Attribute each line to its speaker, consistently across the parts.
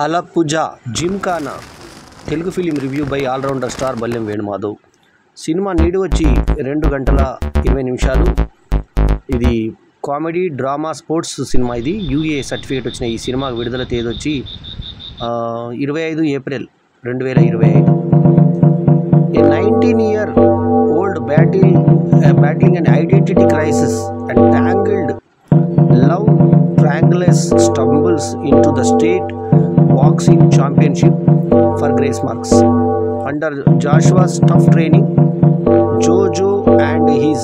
Speaker 1: Alappuzha Gymkhana Telugu film review by allrounder star Ballem Venumadhav. సినిమా నీడు వచ్చి 2 గంటల 20 నిమిషాలు. ఇది కామెడీ డ్రామా స్పోర్ట్స్ సినిమా. ఇది యూఏ సర్టిఫికేట్ వచ్చిన ఈ సినిమా విడుదల తేదీ వచ్చి 25 April 2025. A 19-year-old battling an identity crisis and tangled love triangles stumbles into the state boxing championship for Grace Marks. Under Joshua's tough training, Jojo and his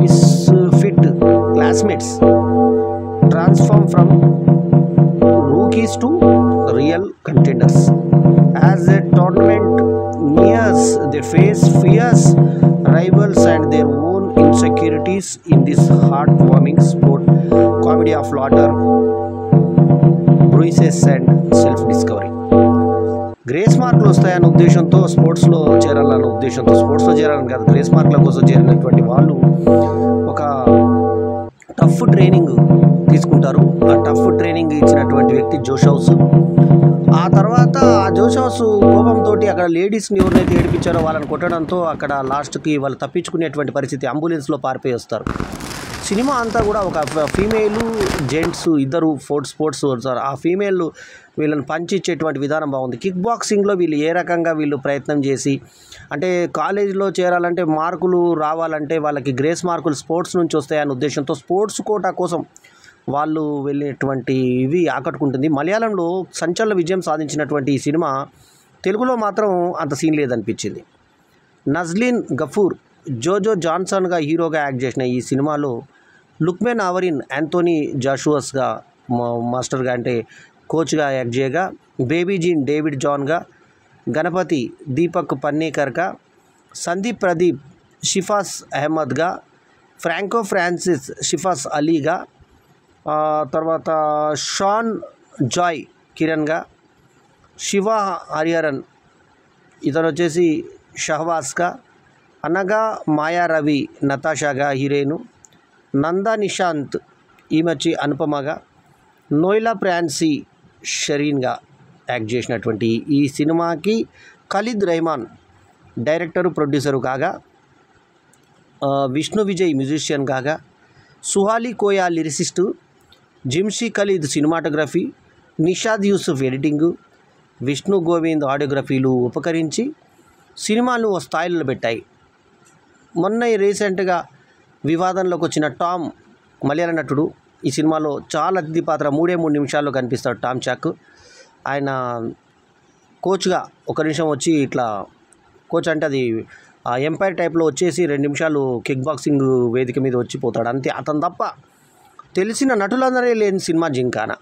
Speaker 1: misfit classmates transform from rookies to real contenders. As the tournament nears, they face fierce rivals and their own insecurities in this heartwarming sport comedy of laughter, bruises and self-discovery. Grace మార్కులు వస్తాయన్న ఉద్దేశంతో స్పోర్ట్స్లో చేరాలన్న ఉద్దేశంతో, స్పోర్ట్స్లో చేరాలని కాదు, grace మార్కుల కోసం చేరినటువంటి వాళ్ళు ఒక టఫ్ ట్రైనింగ్ తీసుకుంటారు. ఆ టఫ్ ట్రైనింగ్ ఇచ్చినటువంటి వ్యక్తి జోష్ హౌస్. ఆ తర్వాత ఆ జోష్ హౌస్ కోపంతో అక్కడ లేడీస్ని ఎవరినైతే ఏడిపించారో వాళ్ళని కొట్టడంతో అక్కడ లాస్ట్కి వాళ్ళు తప్పించుకునేటువంటి పరిస్థితి, అంబులెన్స్లో పారిపోయి వస్తారు. సినిమా అంతా కూడా ఒక ఫీమేలు జెంట్స్ ఇద్దరు స్పోర్ట్స్ వస్తారు. ఆ ఫీమేల్ వీళ్ళని పంచిచ్చేటువంటి విధానం బాగుంది. కిక్ బాక్సింగ్లో వీళ్ళు ఏ రకంగా వీళ్ళు ప్రయత్నం చేసి, అంటే కాలేజీలో చేరాలంటే మార్కులు రావాలంటే వాళ్ళకి గ్రేస్ మార్కులు స్పోర్ట్స్ నుంచి వస్తాయన్న ఉద్దేశంతో స్పోర్ట్స్ కోటా కోసం వాళ్ళు వెళ్ళేటువంటి ఇవి ఆకట్టుకుంటుంది. మలయాళంలో సంచలన విజయం సాధించినటువంటి ఈ సినిమా తెలుగులో మాత్రం అంత సీన్ లేదనిపించింది. నజ్లీన్ గఫూర్ జోజో జాన్సన్గా హీరోగా యాక్ట్ చేసిన ఈ సినిమాలో లుక్మెన్ అవరిన్ యాంథోనీ జాషువస్గా మాస్టర్గా అంటే కోచ్గా యాక్ట్ చేయగా, బేబీ జీన్ డేవిడ్ జాన్గా, గణపతి దీపక్ పన్నేకర్గా, సందీప్ ప్రదీప్ షిఫాస్ అహ్మద్గా, ఫ్రాంకో ఫ్రాన్సిస్ షిఫాస్ అలీగా, తర్వాత షాన్ జాయ్ కిరణ్గా, శివ హరిహరన్ ఇతను వచ్చేసి షహవాస్గా, అనగా మాయా రవి నతాషాగా హీరోయిను, నందా నిశాంత్ ఈమెచ్చి అనుపమగా, నోయిలా ప్రాన్సీ షరీన్గా యాక్ట్ చేసినటువంటి ఈ సినిమాకి ఖలీద్ రెహమాన్ డైరెక్టరు ప్రొడ్యూసరు కాగా, విష్ణు విజయ్ మ్యూజిషియన్ కాగా, Suhail Koya lyricist, Jimshi Khalid cinematography, Nishad Yusuf editing, Vishnu Govind ఆడియోగ్రఫీలు ఉపకరించి సినిమాను ఓ స్థాయిలో పెట్టాయి. మొన్న రీసెంట్గా వివాదంలోకి వచ్చిన టామ్ మలయాళ నటుడు ఈ సినిమాలో చాలా అతిథి పాత్ర 3 నిమిషాల్లో కనిపిస్తాడు. టామ్ చాక్ ఆయన కోచ్గా ఒక నిమిషం వచ్చి ఇట్లా కోచ్ అంటే అది ఎంపైర్ టైప్లో వచ్చేసి 2 నిమిషాలు కిక్ బాక్సింగ్ వేదిక మీద వచ్చిపోతాడు అంతే. అతను తప్ప తెలిసిన నటులందరే లేని సినిమా జింకానా.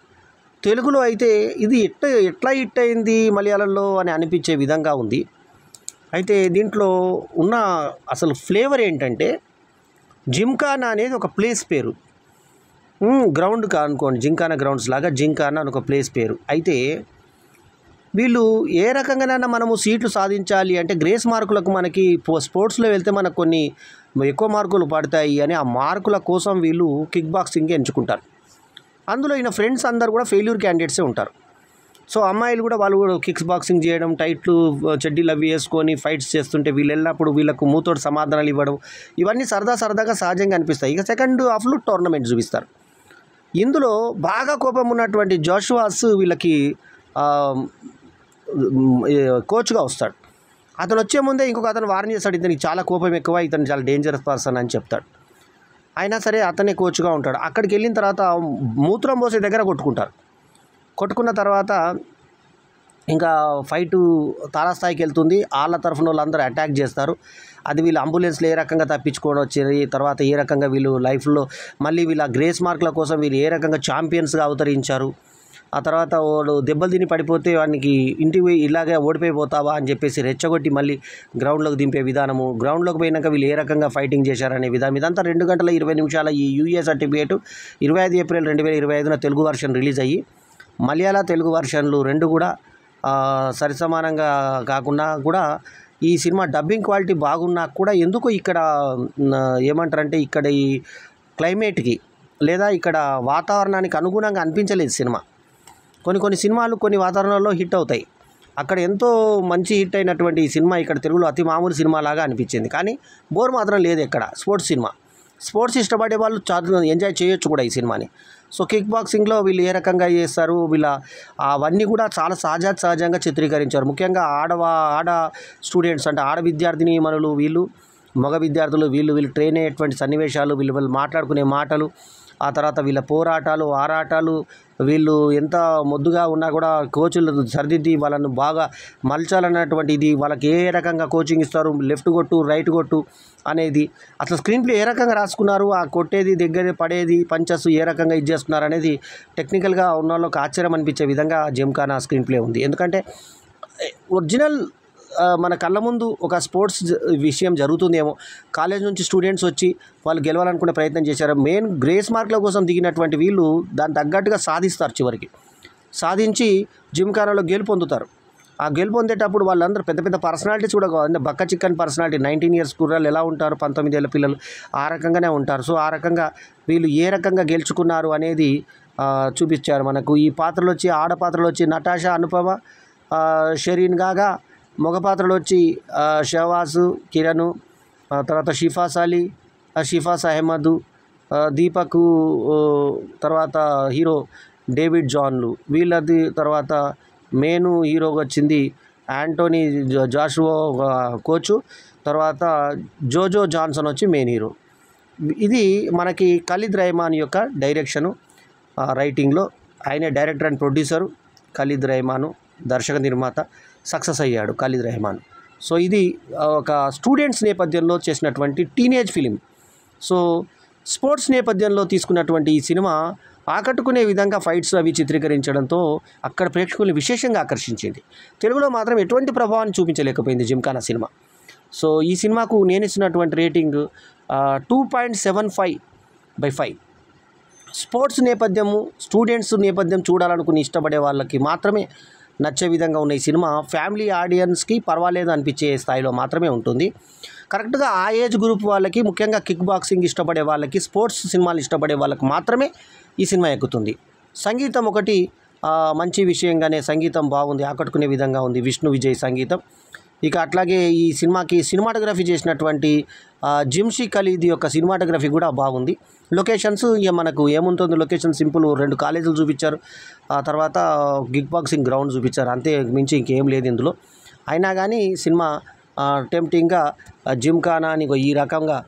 Speaker 1: తెలుగులో అయితే ఇది ఎట్లా హిట్ అయింది మలయాళంలో అని అనిపించే విధంగా ఉంది. అయితే దీంట్లో ఉన్న అసలు ఫ్లేవర్ ఏంటంటే, జిమ్ఖానా అనేది ఒక ప్లేస్ పేరు, గ్రౌండ్ అనుకోండి, జింకానా గ్రౌండ్స్ లాగా జింకానా అని ఒక ప్లేస్ పేరు. అయితే వీళ్ళు ఏ రకంగానైనా మనము సీట్లు సాధించాలి అంటే గ్రేస్ మార్కులకు మనకి స్పోర్ట్స్లో వెళ్తే మనకు కొన్ని ఎక్కువ మార్కులు పడతాయి అని ఆ మార్కుల కోసం వీళ్ళు కిక్ బాక్సింగ్కి ఎంచుకుంటారు. అందులో ఈయన ఫ్రెండ్స్ అందరు కూడా ఫెయిల్యూర్ క్యాండిడేట్సే ఉంటారు. సో అమ్మాయిలు కూడా వాళ్ళు కూడా కిక్స్ బాక్సింగ్ చేయడం, టైట్లు చెడ్డీలు అవి వేసుకొని ఫైట్స్ చేస్తుంటే వీళ్ళు వెళ్ళినప్పుడు వీళ్ళకు మూతోటి సమాధానాలు ఇవ్వడం, ఇవన్నీ సరదాగా సహజంగా అనిపిస్తాయి. ఇక సెకండ్ హాఫ్లో టోర్నమెంట్ చూపిస్తారు. ఇందులో బాగా కోపం ఉన్నటువంటి జోషువాస్ వీళ్ళకి కోచ్గా వస్తాడు. అతను వచ్చే ముందే ఇంకొక అతను వార్న్ చేస్తాడు, ఇతనికి చాలా కోపం ఎక్కువ, ఇతను చాలా డేంజరస్ పర్సన్ అని చెప్తాడు. అయినా సరే అతనే కోచ్గా ఉంటాడు. అక్కడికి వెళ్ళిన తర్వాత మూత్రం పోసే దగ్గర కొట్టుకున్న తర్వాత ఇంకా ఫైటు తారాస్థాయికి వెళ్తుంది. వాళ్ళ తరఫున వాళ్ళందరూ అటాక్ చేస్తారు. అది వీళ్ళు అంబులెన్స్లో ఏ రకంగా తప్పించుకొని వచ్చేది, తర్వాత ఏ రకంగా వీళ్ళు లైఫ్లో మళ్ళీ వీళ్ళ గ్రేస్ మార్కుల కోసం వీళ్ళు ఏ రకంగా ఛాంపియన్స్గా అవతరించారు. ఆ తర్వాత వాడు దెబ్బలు తిని పడిపోతే వానికి ఇంటికి పోయి ఇలాగే ఓడిపోయిపోతావా అని చెప్పేసి రెచ్చగొట్టి మళ్ళీ గ్రౌండ్లోకి దింపే విధానము, గ్రౌండ్లోకి పోయినాక వీళ్ళు ఏ రకంగా ఫైటింగ్ చేశారనే విధానం, ఇదంతా 2 గంటల 20 నిమిషాల ఈ UA certificate 25 April 2025 Telugu version release అయ్యి, మలయాళ తెలుగు వర్షన్లు 2 కూడా సరిసమానంగా కాకుండా కూడా ఈ సినిమా డబ్బింగ్ క్వాలిటీ బాగున్నా కూడా ఎందుకో ఇక్కడ ఏమంటారంటే ఇక్కడ ఈ క్లైమేట్కి లేదా ఇక్కడ వాతావరణానికి అనుగుణంగా అనిపించలేదు సినిమా. కొన్ని సినిమాలు కొన్ని వాతావరణాల్లో హిట్ అవుతాయి. అక్కడ ఎంతో మంచి హిట్ అయినటువంటి ఈ సినిమా ఇక్కడ తెలుగులో అతి మామూలు సినిమా లాగా అనిపించింది. కానీ బోర్ మాత్రం లేదు ఎక్కడ. స్పోర్ట్స్ సినిమా, స్పోర్ట్స్ ఇష్టపడే వాళ్ళు చాలా ఎంజాయ్ చేయొచ్చు కూడా ఈ సినిమాని. సో కిక్ బాక్సింగ్లో వీళ్ళు ఏ రకంగా చేస్తారు, అవన్నీ కూడా చాలా సహజంగా చిత్రీకరించారు. ముఖ్యంగా ఆడ స్టూడెంట్స్ అంటే ఆడ విద్యార్థిని మనులు వీళ్ళు, మగ విద్యార్థులు వీళ్ళు ట్రైన్ అయ్యేటువంటి సన్నివేశాలు, వీళ్ళు మాట్లాడుకునే మాటలు, ఆ తర్వాత వీళ్ళ పోరాటాలు, ఆరాటాలు, వీళ్ళు ఎంత మొద్దుగా ఉన్నా కూడా కోచ్లు సరిదిద్ది వాళ్ళను బాగా మలచాలన్నటువంటి ఇది, వాళ్ళకి ఏ రకంగా కోచింగ్ ఇస్తారు, లెఫ్ట్ కొట్టు రైట్ కొట్టు అనేది, అసలు స్క్రీన్ ప్లే ఏ రకంగా రాసుకున్నారు, ఆ కొట్టేది దగ్గర పడేది పంచెస్ ఏ రకంగా ఇది చేస్తున్నారు అనేది టెక్నికల్గా ఉన్న వాళ్ళకి ఆశ్చర్యం అనిపించే విధంగా జిమ్ఖానా స్క్రీన్ ప్లే ఉంది. ఎందుకంటే ఒరిజినల్ మన కళ్ళ ముందు ఒక స్పోర్ట్స్ విషయం జరుగుతుందేమో, కాలేజ్ నుంచి స్టూడెంట్స్ వచ్చి వాళ్ళు గెలవాలనుకునే ప్రయత్నం చేశారు. మెయిన్ గ్రేస్ మార్కుల కోసం దిగినటువంటి వీళ్ళు దాన్ని తగ్గట్టుగా సాధిస్తారు. చివరికి సాధించి జిమ్ఖానాలో గెలుపొందుతారు. ఆ గెలుపొందేటప్పుడు వాళ్ళందరూ పెద్ద పెద్ద పర్సనాలిటీస్ కూడా అంటే బక్క చిక్కన్ పర్సనాలిటీ, 19 years కుర్రాళ్ళు ఎలా ఉంటారు, 19 ఏళ్ళ పిల్లలు ఆ రకంగానే ఉంటారు. సో ఆ రకంగా వీళ్ళు ఏ రకంగా గెలుచుకున్నారు అనేది చూపించారు మనకు. ఈ పాత్రలు వచ్చి ఆడ పాత్రలు వచ్చి నటాషా, అనుపమ, షరీన్ గాగా, మగ పాత్రలు వచ్చి షహవాజు, కిరణ్, తర్వాత షిఫాస్ అహ్మద్, దీపక్, తర్వాత హీరో డేవిడ్ జాన్లు వీళ్ళది. తర్వాత మెయిన్ హీరోగా వచ్చింది యాంటోనీ జాషువా కోచు, తర్వాత జోజో జాన్సన్ వచ్చి మెయిన్ హీరో. ఇది మనకి ఖలీద్ రెహమాన్ యొక్క డైరెక్షను, రైటింగ్లో ఆయనే director and producer. Khalid Rahman దర్శక నిర్మాత, సక్సెస్ అయ్యాడు ఖలీద్ రెహమాన్. సో ఇది ఒక స్టూడెంట్స్ నేపథ్యంలో చేసినటువంటి టీనేజ్ ఫిలిం. సో స్పోర్ట్స్ నేపథ్యంలో తీసుకున్నటువంటి ఈ సినిమా ఆకట్టుకునే విధంగా ఫైట్స్ అవి చిత్రీకరించడంతో అక్కడ ప్రేక్షకుల్ని విశేషంగా ఆకర్షించింది. తెలుగులో మాత్రం ఎటువంటి ప్రభావాన్ని చూపించలేకపోయింది జిమ్ఖానా సినిమా. సో ఈ సినిమాకు నేను ఇచ్చినటువంటి రేటింగ్ 2.75/5. స్పోర్ట్స్ నేపథ్యము, స్టూడెంట్స్ నేపథ్యం చూడాలనుకుని ఇష్టపడే వాళ్ళకి మాత్రమే నచ్చే విధంగా ఉన్న ఈ సినిమా ఫ్యామిలీ ఆడియన్స్కి పర్వాలేదు అనిపించే స్థాయిలో మాత్రమే ఉంటుంది. కరెక్ట్గా ఆ ఏజ్ గ్రూప్ వాళ్ళకి, ముఖ్యంగా కిక్ బాక్సింగ్ ఇష్టపడే వాళ్ళకి, స్పోర్ట్స్ సినిమాలు ఇష్టపడే వాళ్ళకి మాత్రమే ఈ సినిమా ఎక్కుతుంది. సంగీతం ఒకటి మంచి విషయంగానే సంగీతం బాగుంది, ఆకట్టుకునే విధంగా ఉంది విష్ణు విజయ్ సంగీతం. ఇక అట్లాగే ఈ సినిమాకి సినిమాటోగ్రఫీ చేసినటువంటి జిమ్షీ ఖలీద్ యొక్క సినిమాటోగ్రఫీ కూడా బాగుంది. లొకేషన్స్ ఇక మనకు ఏముంటుంది, లొకేషన్ సింపుల్, 2 కాలేజీలు చూపించారు, ఆ తర్వాత కిక్ బాక్సింగ్ గ్రౌండ్ చూపించారు, అంతే మించి ఇంకేం లేదు ఇందులో. అయినా కానీ సినిమా టెంప్టింగ్గా జిమ్ఖానా అని ఈ రకంగా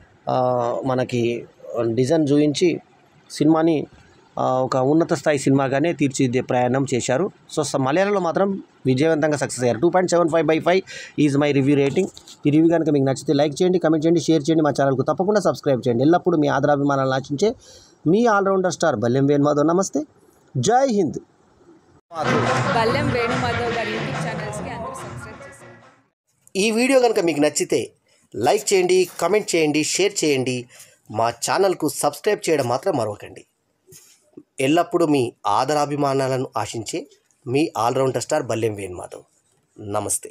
Speaker 1: మనకి డిజైన్ చూపించి సినిమాని ఒక ఉన్నత స్థాయి సినిమాగానే తీర్చిదిద్దే ప్రయాణం చేశారు. సో మలయాళంలో మాత్రం విజయవంతంగా సక్సెస్ అయ్యారు. 2.75/5 ఈజ్ మై రివ్యూ రేటింగ్. ఈ రివ్యూ కనుక మీకు నచ్చితే లైక్ చేయండి, కమెంట్ చేయండి, షేర్ చేయండి, మా ఛానల్కు తప్పకుండా సబ్స్క్రైబ్ చేయండి. ఎల్లప్పుడూ మీ ఆదరాభిమానాలను ఆశించే మీ ఆల్రౌండర్ స్టార్ బల్లెం వేణుమాధవ్. నమస్తే, జై హింద్.
Speaker 2: బల్లెం వేణుమాధవ్ గారి యూట్యూబ్ ఛానల్స్కి అందరూ సబ్స్క్రైబ్ చేయండి.
Speaker 1: ఈ వీడియో కనుక మీకు నచ్చితే లైక్ చేయండి, కమెంట్ చేయండి, షేర్ చేయండి, మా ఛానల్కు సబ్స్క్రైబ్ చేయడం మాత్రం మరవకండి. ఎల్లప్పుడూ మీ ఆదరాభిమానాలను ఆశించే మీ ఆల్రౌండర్ స్టార్ బల్లెం వేణుమాధవ్. నమస్తే.